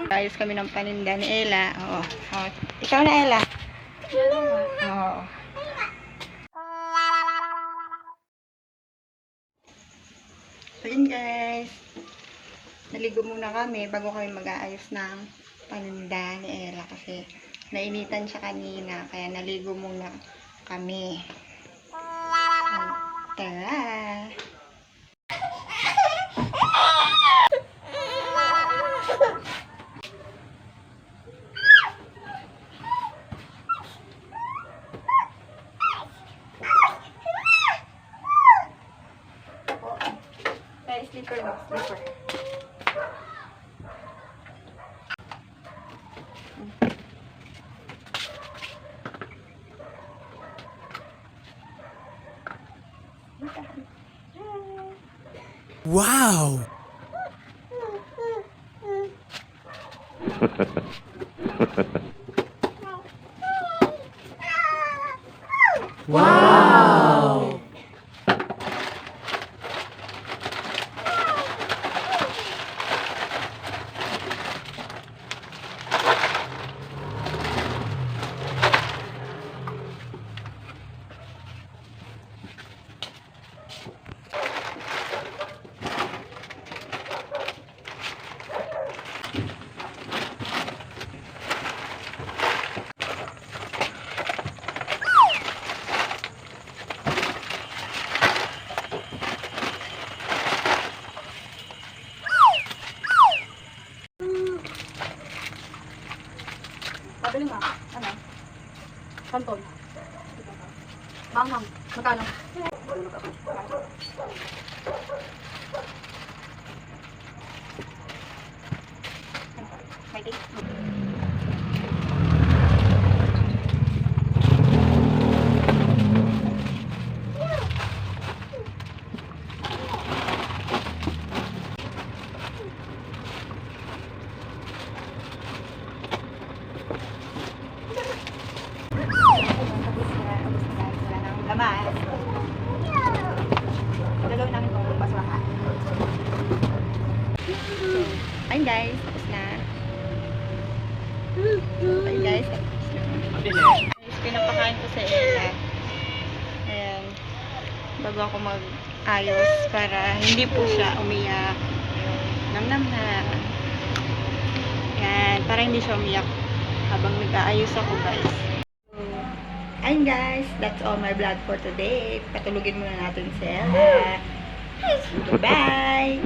Ayos kami ng paninda ni Ella. Oo. Oh. Ikaw na, Ella. Oo. So yun guys. Naligo muna kami bago kami mag-aayos ng paninda ni Ella kasi nainitan siya kanina kaya naligo muna kami. So, tara! Slipper mo, slipper. Wow! Wow! Pabili nga. Ano? Kanton. Manghang. Magkano? May taste. Laman. Dalawin namin itong basurahan. Ayun guys, tapos na. Ayun guys, tapos na. Guys, pinapakain ko sa Ella. Ayan. Bago ako mag-ayos para hindi po siya umiyak. Nam-nam na. Ayan, para hindi siya umiyak habang nag-aayos ako guys. Ayun guys, that's all my vlog for today. Patulugin muna natin si Ella. Goodbye!